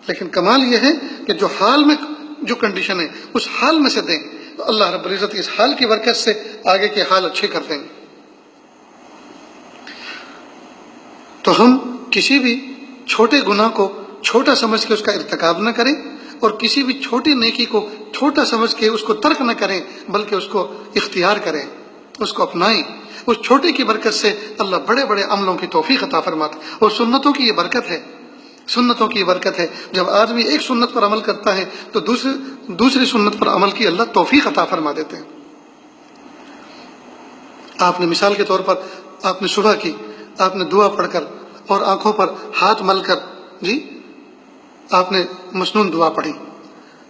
لیکن کمال یہ ہے کہ جو حال میں جو کنڈیشن ہے اس حال میں سے دیں. تو اللہ رب العزت اس حال کی برکت سے آگے کے حال اچھے کر دیں گے۔ تو ہم کسی بھی چھوٹے گناہ کو چھوٹا سمجھ کے اس کا ارتکاب نہ کریں، اور کسی بھی چھوٹی نیکی کو چھوٹا سمجھ کے اس کو ترک نہ کریں، بلکہ اس کو اختیار کریں، اس کو اپنائیں۔ اس چھوٹے کی برکت سے اللہ بڑے بڑے عملوں کی توفیق عطا فرماتا ہے، اور سنتوں کی یہ برکت ہے، سنتوں کی یہ برکت ہے۔ جب آدمی ایک سنت پر عمل کرتا ہے تو دوسری سنت پر عمل کی اللہ توفیق عطا فرما دیتے ہیں۔ آپ نے مثال کے طور پر آپ نے صبح کی، آپ نے دعا پڑھ کر اور آنکھوں پر ہاتھ مل کر آپ نے مسنون دعا پڑھی،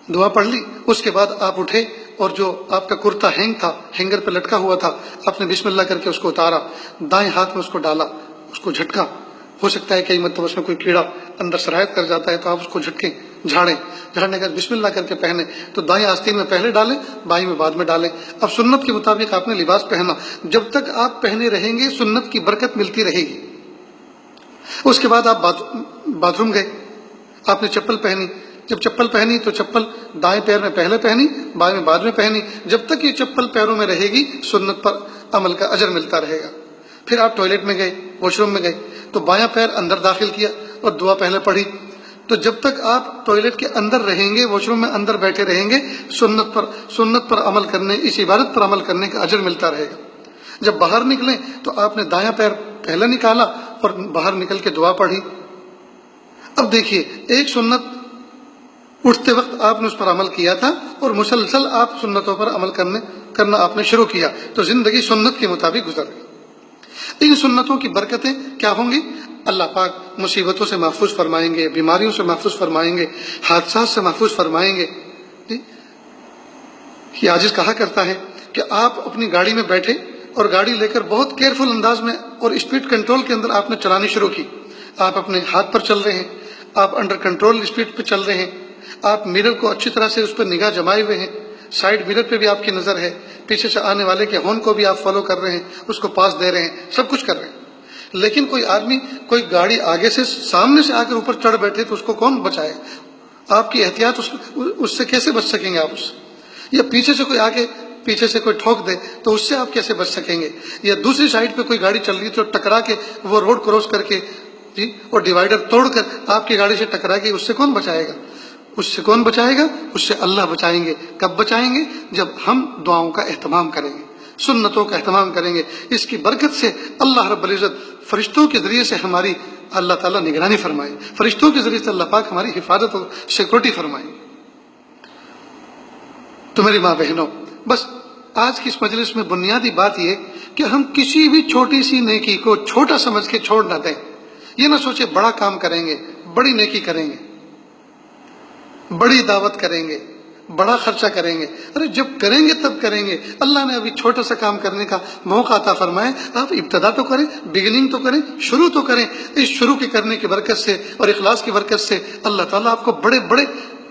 دعا پڑھ لی، اس کے بعد آپ اٹھے اور جو آپ کا کرتا ہینگ تھا، ہینگر پہ لٹکا ہوا تھا، آپ نے بسم اللہ کر کے اس کو اتارا، دائیں ہاتھ میں اس کو ڈالا، اس کو جھٹکا۔ ہو سکتا ہے کئی مرتبہ اس میں کوئی کیڑا اندر سرایت کر جاتا ہے تو آپ اس کو جھٹکیں، جھاڑیں، جھاڑنے کے بعد بسم اللہ کر کے پہنے، تو دائیں آستین میں پہلے ڈالیں، بائیں میں بعد میں ڈالیں۔ اب سنت کے مطابق آپ نے لباس پہنا، جب تک آپ پہنے رہیں گے سنت کی برکت ملتی رہے گی۔ اس کے بعد آپ باتھ روم گئے، آپ نے چپل پہنی، جب چپل پہنی تو چپل دائیں پیر میں پہلے پہنی، بائیں میں بعد میں پہنی، جب تک یہ چپل پیروں میں رہے گی سنت پر عمل کا اجر ملتا رہے گا۔ پھر آپ ٹوائلٹ میں گئے، واش روم میں گئے تو بایاں پیر اندر داخل کیا اور دعا پہلے پڑھی، تو جب تک آپ ٹوائلٹ کے اندر رہیں گے، واش روم میں اندر بیٹھے رہیں گے، سنت پر عمل کرنے، اس عبادت پر عمل کرنے کا اجر ملتا رہے گا۔ جب باہر نکلیں تو آپ نے دایاں پیر پہلے نکالا اور باہر نکل کے دعا پڑھی۔ اب دیکھیے، ایک سنت اٹھتے وقت آپ نے اس پر عمل کیا تھا اور مسلسل آپ سنتوں پر عمل کرنا آپ نے شروع کیا تو زندگی سنت کے مطابق گزر گئی۔ ان سنتوں کی برکتیں کیا ہوں گی؟ اللہ پاک مصیبتوں سے محفوظ فرمائیں گے، بیماریوں سے محفوظ فرمائیں گے، حادثات سے محفوظ فرمائیں گے۔ یہ عاجز کہا کرتا ہے کہ آپ اپنی گاڑی میں بیٹھے اور گاڑی لے کر بہت کیئرفل انداز میں اور اسپیڈ کنٹرول کے اندر آپ نے چلانی شروع کی، آپ اپنے ہاتھ پر چل رہے ہیں، آپ انڈر کنٹرول اسپیڈ پہ چل رہے ہیں، آپ میرر کو اچھی طرح سے اس پر نگاہ جمائے ہوئے ہیں، سائیڈ میرر پہ بھی آپ کی نظر ہے، پیچھے سے آنے والے کے ہارن کو بھی آپ فالو کر رہے ہیں، اس کو پاس دے رہے ہیں، سب کچھ کر رہے ہیں۔ لیکن کوئی آدمی، کوئی گاڑی آگے سے سامنے سے آ کر اوپر چڑھ بیٹھے تو اس کو کون بچائے؟ آپ کی احتیاط اس سے کیسے بچ سکیں گے آپ اس سے؟ یا پیچھے سے کوئی آگے پیچھے سے کوئی ٹھوک دے تو اس سے آپ کیسے بچ سکیں گے؟ یا دوسری سائیڈ پہ کوئی گاڑی چل رہی تو ٹکرا کے وہ روڈ کراس کر کے اور ڈیوائیڈر توڑ کر آپ کی گاڑی سے ٹکرا کے، اس سے کون بچائے گا؟ اس سے کون بچائے گا؟ اس سے اللہ بچائیں گے۔ کب بچائیں گے؟ جب ہم دعاؤں کا اہتمام کریں گے، سنتوں کا اہتمام کریں گے۔ اس کی برکت سے اللہ رب العزت فرشتوں کے ذریعے سے ہماری اللہ تعالیٰ نگرانی فرمائے، فرشتوں کے ذریعے سے اللہ پاک ہماری حفاظت اور سیکورٹی فرمائے۔ تو میری ماں بہنوں، بس آج کی اس مجلس میں بنیادی بات یہ کہ ہم کسی بھی چھوٹی سی نیکی کو چھوٹا سمجھ کے چھوڑ نہ دیں۔ یہ نہ سوچے بڑا کام کریں گے، بڑی نیکی کریں گے، بڑی دعوت کریں گے، بڑا خرچہ کریں گے۔ ارے جب کریں گے تب کریں گے، اللہ نے ابھی چھوٹا سا کام کرنے کا موقع عطا فرمائے، آپ ابتدا تو کریں، بگننگ تو کریں، شروع تو کریں۔ اس شروع کے کرنے کی برکت سے اور اخلاص کی برکت سے اللہ تعالیٰ آپ کو بڑے بڑے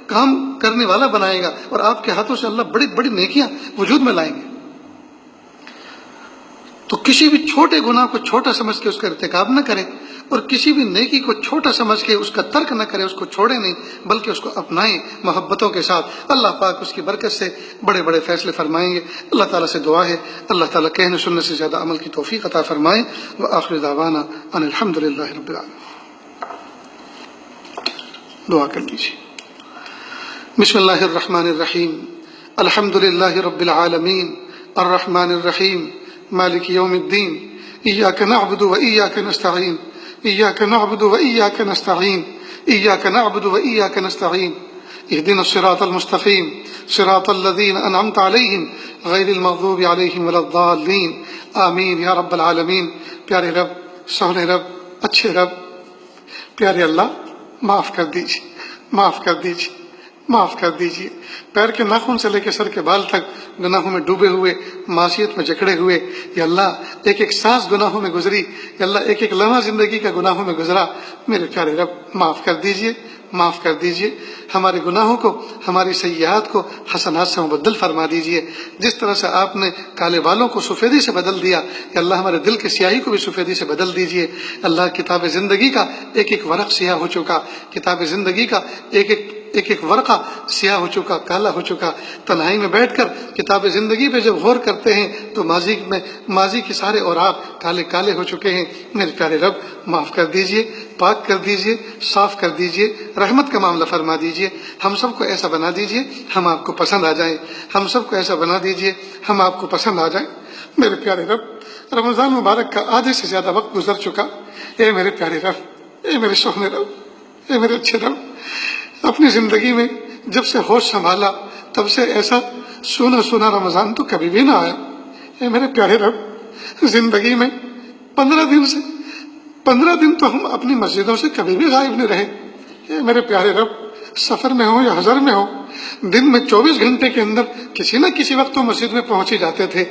کام کرنے والا بنائے گا اور آپ کے ہاتھوں سے اللہ بڑی بڑی نیکیاں وجود میں لائیں گے۔ تو کسی بھی چھوٹے گناہ کو چھوٹا سمجھ کے اس کا ارتکاب نہ کریں، اور کسی بھی نیکی کو چھوٹا سمجھ کے اس کا ترک نہ کریں، اس کو چھوڑیں نہیں بلکہ اس کو اپنائیں محبتوں کے ساتھ۔ اللہ پاک اس کی برکت سے بڑے بڑے فیصلے فرمائیں گے۔ اللہ تعالیٰ سے دعا ہے اللہ تعالیٰ کہنے سننے سے زیادہ عمل کی توفیق عطا فرمائیں۔ وآخر دعوانا ان الحمد للہ رب العالمین۔ دعا کر لیجیے۔ بسم اللہ الرحمن الرحیم، الحمد للہ رب العالمین، الرحمن الرحیم، مالک یوم الدین، ایاک نعبد و ایاک نستعین، ایاک نعبد و ایاک نستعین، ایاک نعبد و ایاک نستعین، اهدنا الصراط المستقیم صراط الذین انعمت علیہم غیر المغضوب علیہم ولا الضالین، آمین یا رب العالمین۔ پیارے رب، سونے رب، اچھے رب، پیارے اللہ، معاف کر دیجیے، معاف کر دیجیے، معاف کر دیجیے۔ پیر کے ناخن سے لے کے سر کے بال تک گناہوں میں ڈوبے ہوئے، معصیت میں جکڑے ہوئے، یا اللہ ایک ایک سانس گناہوں میں گزری، یا اللہ ایک ایک لمحہ زندگی کا گناہوں میں گزرا، میرے پیارے رب معاف کر دیجیے، معاف کر دیجیے۔ ہمارے گناہوں کو، ہماری سیئات کو حسنات سے مبدل فرما دیجیے۔ جس طرح سے آپ نے کالے بالوں کو سفیدی سے بدل دیا، یا اللہ ہمارے دل کی سیاہی کو بھی سفیدی سے بدل دیجیے۔ اللہ کتاب زندگی کا ایک ایک ورق سیاہ ہو چکا، کتاب زندگی کا ایک ایک ایک ایک ورقہ سیاہ ہو چکا، کالا ہو چکا۔ تنہائی میں بیٹھ کر کتاب زندگی پہ جب غور کرتے ہیں تو ماضی کے سارے اوراق کالے کالے ہو چکے ہیں۔ میرے پیارے رب معاف کر دیجئے، پاک کر دیجئے، صاف کر دیجئے، رحمت کا معاملہ فرما دیجئے۔ ہم سب کو ایسا بنا دیجئے ہم آپ کو پسند آ جائیں، ہم سب کو ایسا بنا دیجئے ہم آپ کو پسند آ جائیں۔ میرے پیارے رب رمضان مبارک کا آدھے سے زیادہ وقت گزر چکا۔ اے میرے پیارے رب، اے میرے سونے رب، اے میرے اچھے رب، اپنی زندگی میں جب سے ہوش سنبھالا تب سے ایسا سونا رمضان تو کبھی بھی نہ آیا۔ اے میرے پیارے رب، زندگی میں 15 دن تو ہم اپنی مسجدوں سے کبھی بھی غائب نہیں رہے۔ اے میرے پیارے رب، سفر میں ہو یا حضر میں ہو، دن میں 24 گھنٹے کے اندر کسی نہ کسی وقت تو مسجد میں پہنچ ہی جاتے تھے۔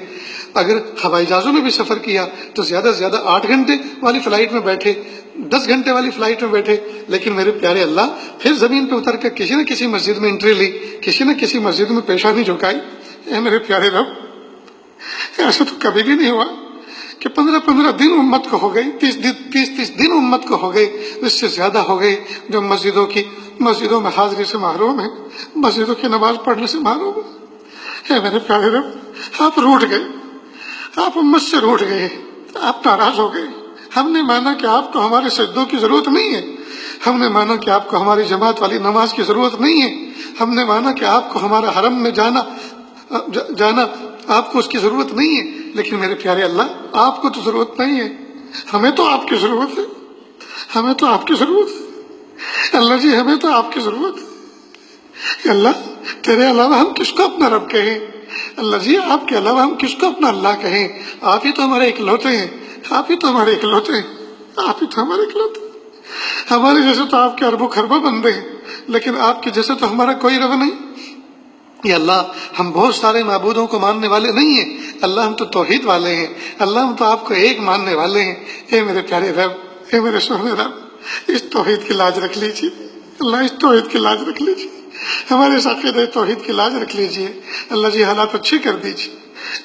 اگر ہوائی جہازوں میں بھی سفر کیا تو زیادہ سے زیادہ 8 گھنٹے والی فلائٹ میں بیٹھے، 10 گھنٹے والی فلائٹ میں بیٹھے، لیکن میرے پیارے اللہ پھر زمین پہ اتر کر کسی نہ کسی مسجد میں انٹری لی، کسی نہ کسی مسجد میں پیشانی جھکائی۔ اے میرے پیارے رب، ایسا تو کبھی بھی نہیں ہوا کہ 15 دن امت کو ہو گئی، 30 دن امت کو ہو گئے، اس سے زیادہ ہو گئے جو مسجدوں میں حاضری سے محروم ہیں، مسجدوں کی نماز پڑھنے سے محروم ہیں۔ اے میرے پیارے رب، آپ روٹھ گئے، آپ امت سے روٹھ گئے، آپ ناراض ہو گئے۔ ہم نے مانا کہ آپ کو ہمارے سجدوں کی ضرورت نہیں ہے، ہم نے مانا کہ آپ کو ہماری جماعت والی نماز کی ضرورت نہیں ہے، ہم نے مانا کہ آپ کو ہمارا حرم میں جانا آپ کو اس کی ضرورت نہیں ہے، لیکن میرے پیارے اللہ آپ کو تو ضرورت نہیں ہے، ہمیں تو آپ کی ضرورت ہے، ہمیں تو آپ کی ضرورت ہے اللہ جی، ہمیں تو آپ کی ضرورت ہے۔ اللہ تیرے علاوہ ہم کس کو اپنا رب کہیں؟ اللہ جی آپ کے علاوہ ہم کس کو اپنا اللہ کہیں؟ آپ ہی تو ہمارے اکلوتے ہیں، آپ ہی تو ہمارے اکلوتے ہیں، آپ ہی تو ہمارے اکلوتے ہیں۔ ہمارے جیسے تو آپ کے اربوں خربوں بندے ہیں، لیکن آپ کے جیسے تو ہمارا کوئی رب نہیں۔ یا اللہ ہم بہت سارے معبودوں کو ماننے والے نہیں ہیں، اللہ ہم تو توحید والے ہیں، اللہ ہم تو آپ کو ایک ماننے والے ہیں۔ اے میرے پیارے رب، اے میرے سونے رب، اس توحید کی لاج رکھ لیجیے اللہ، اس توحید کی لاج رکھ لیجیے، ہمارے اس عقیدہ توحید کی لاج رکھ لیجیے اللہ جی، حالات اچھے کر دیجیے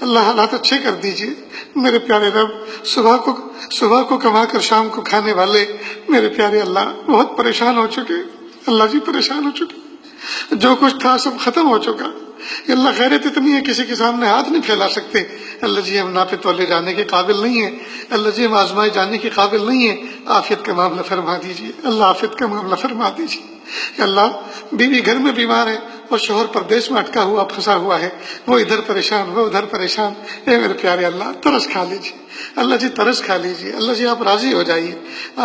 اللہ، حالات اچھے کر دیجیے۔ میرے پیارے رب، صبح کو کما کر شام کو کھانے والے میرے پیارے اللہ بہت پریشان ہو چکے اللہ جی، پریشان ہو چکے، جو کچھ تھا سب ختم ہو چکا۔ اللہ غیرت اتنی ہے کسی کے سامنے ہاتھ نہیں پھیلا سکتے اللہ جی، ہم ناپے تولے جانے کے قابل نہیں ہیں اللہ جی، ہم آزمائے جانے کے قابل نہیں ہیں۔ عافیت کا معاملہ فرما دیجیے اللہ، عافیت کا معاملہ فرما دیجیے اللہ۔ بیوی گھر میں بیمار ہے اور شوہر پردیش میں اٹکا ہوا پھنسا ہوا ہے، وہ ادھر پریشان وہ ادھر پریشان۔ اے میرے پیارے اللہ ترس کھا لیجیے اللہ جی، ترس کھا لیجیے اللہ جی، آپ راضی ہو جائیے،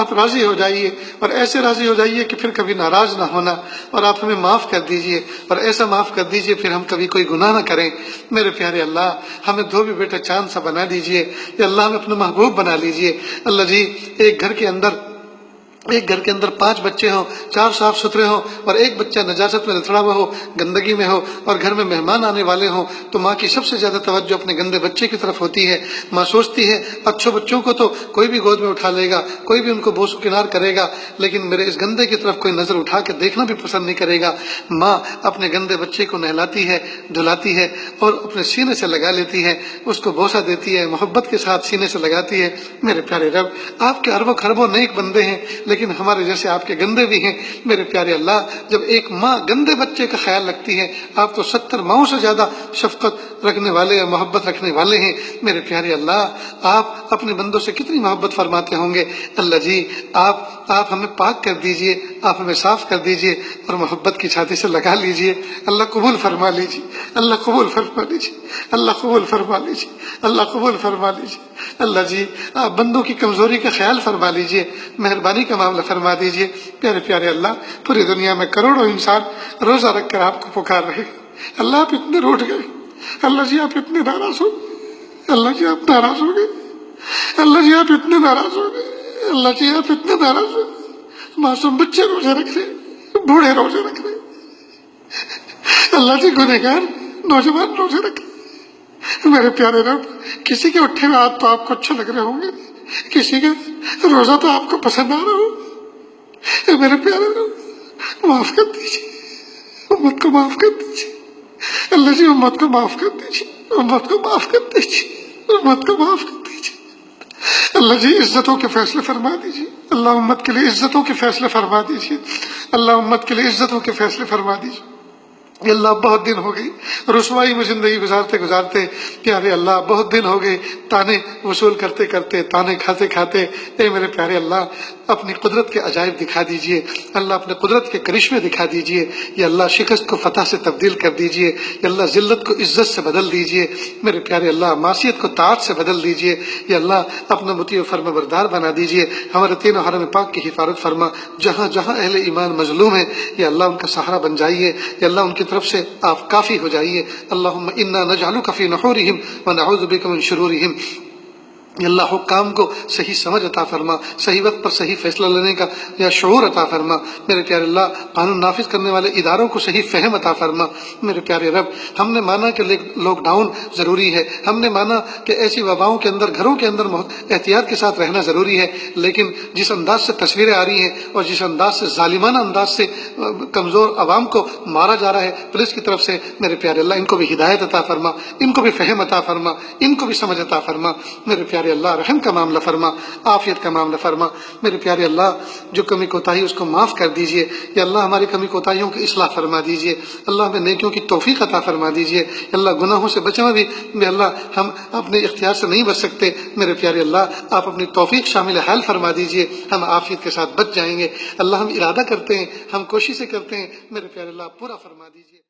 آپ راضی ہو جائیے، اور ایسے راضی ہو جائیے کہ پھر کبھی ناراض نہ ہونا، اور آپ ہمیں معاف کر دیجیے، اور ایسا معاف کر دیجیے پھر ہم کبھی کوئی گناہ نہ کریں۔ میرے پیارے اللہ ہمیں دھوبی بیٹا چاند سا بنا دیجیے یا اللہ ہمیں اپنا محبوب بنا لیجیے اللہ جی۔ ایک گھر کے اندر 5 بچے ہوں، 4 صاف ستھرے ہوں، اور ایک بچہ نجاست میں لتڑا ہوا ہو، گندگی میں ہو، اور گھر میں مہمان آنے والے ہوں، تو ماں کی سب سے زیادہ توجہ اپنے گندے بچے کی طرف ہوتی ہے۔ ماں سوچتی ہے اچھے بچوں کو تو کوئی بھی گود میں اٹھا لے گا، کوئی بھی ان کو بوس و کنار کرے گا، لیکن میرے اس گندے کی طرف کوئی نظر اٹھا کے دیکھنا بھی پسند نہیں کرے گا۔ ماں اپنے گندے بچے کو نہلاتی ہے، دھلاتی ہے، اور اپنے سینے سے لگا لیتی ہے، اس کو بوسہ دیتی ہے، محبت کے ساتھ سینے سے لگاتی ہے۔ میرے پیارے رب، آپ کے اربوں خربوں نیک بندے ہیں، لیکن ہمارے جیسے آپ کے گندے بھی ہیں میرے پیارے اللہ۔ جب ایک ماں گندے بچے کا خیال رکھتی ہے، آپ تو 70 ماؤں سے زیادہ شفقت رکھنے والے اور محبت رکھنے والے ہیں میرے پیارے اللہ۔ آپ اپنے بندوں سے کتنی محبت فرماتے ہوں گے اللہ جی، آپ ہمیں پاک کر دیجئے، آپ ہمیں صاف کر دیجئے، اور محبت کی چھاتی سے لگا لیجئے اللہ، قبول فرما لیجئے اللہ، قبول فرما لیجئے اللہ، قبول فرما لیجئے اللہ، قبول فرما لیجئے اللہ جی۔ آپ بندوں کی کمزوری کا خیال فرما لیجئے، مہربانی کا معاملہ فرما دیجئے پیارے پیارے اللہ۔ پوری دنیا میں کروڑوں انسان روزہ رکھ کر آپ کو پکار رہے اللہ، آپ اتنے روٹھ گئے اللہ جی، آپ اتنے ناراض ہو اللہ جی، آپ ناراض ہو گئے اللہ جی، آپ اتنے ناراض ہو گئے اللہ جی، آپ اتنے ناراض ہو گئے۔ معصوم بچے روزے رکھ رہے، بوڑھے روزے رکھ رہے اللہ جی، گنہگار نوجوان روزے رکھ رہے میرے پیارے رب۔ کسی کے اٹھے ہوئے ہاتھ تو آپ کو اچھے لگ رہے ہوں گے، کسی کا روزہ تو آپ کو پسند آ رہا ہو میرے پیارے رب، معاف کر دیجیے امت کو، معاف کر دیجیے اللہ جی، امت کو معاف کر دیجیے، امت کو معاف کر دیجیے، امت کو معاف کر دیجیے اللہ جی۔ عزتوں کے فیصلے فرما دیجیے اللہ امت کے لیے عزتوں کے فیصلے فرما دیجیے، اللہ امت کے لیے عزتوں کے فیصلے فرما دیجیے۔ یا اللہ بہت دن ہو گئی رسوائی میں زندگی گزارتے گزارتے، پیارے اللہ بہت دن ہو گئے تانے وصول کرتے کرتے، تانے کھاتے کھاتے۔ اے میرے پیارے اللہ اپنی قدرت کے عجائب دکھا دیجئے، اللہ اپنے قدرت کے کرشمے دکھا دیجئے، یا اللہ شکست کو فتح سے تبدیل کر دیجئے، یا اللہ ذلت کو عزت سے بدل دیجئے، میرے پیارے اللہ معصیت کو طاعت سے بدل دیجئے، یا اللہ اپنا مطیع و فرما بردار بنا دیجئے۔ ہمارے تینوں حرم پاک کی حفاظت فرما، جہاں جہاں اہل ایمان مظلوم ہیں یا اللہ ان کا سہارا بن جائیے، یا اللہ ان کی طرف سے آپ کافی ہو جائیے۔ اللہم انا نجعلک فی نحورہم ونعوذ بک من شرورہم۔ یا اللہ حکام کو صحیح سمجھ عطا فرما، صحیح وقت پر صحیح فیصلہ لینے کا یا شعور عطا فرما، میرے پیارے اللہ قانون نافذ کرنے والے اداروں کو صحیح فہم عطا فرما۔ میرے پیارے رب ہم نے مانا کہ لاک ڈاؤن ضروری ہے، ہم نے مانا کہ ایسی وباؤں کے اندر گھروں کے اندر احتیاط کے ساتھ رہنا ضروری ہے، لیکن جس انداز سے تصویریں آ رہی ہیں اور جس انداز سے ظالمانہ انداز سے کمزور عوام کو مارا جا رہا ہے پولیس کی طرف سے، میرے پیارے اللہ ان کو بھی ہدایت عطا فرما، ان کو بھی فہم عطا فرما، ان کو بھی سمجھ عطا فرما۔ میرے پیارے اللہ رحم کا معاملہ فرما، عافیت کا معاملہ فرما۔ میرے پیارے اللہ جو کمی کوتاہی اس کو معاف کر دیجئے، یا اللہ ہماری کمی کوتاہیوں کی اصلاح فرما دیجئے، اللہ ہمیں نیکیوں کی توفیق عطا فرما دیجئے، یا اللہ گناہوں سے بچنا بھی میں اللہ ہم اپنے اختیار سے نہیں بچ سکتے، میرے پیارے اللہ آپ اپنی توفیق شامل حال فرما دیجئے، ہم عافیت کے ساتھ بچ جائیں گے۔ اللہ ہم ارادہ کرتے ہیں، ہم کوششیں کرتے ہیں، میرے پیارے اللہ پورا فرما دیجئے۔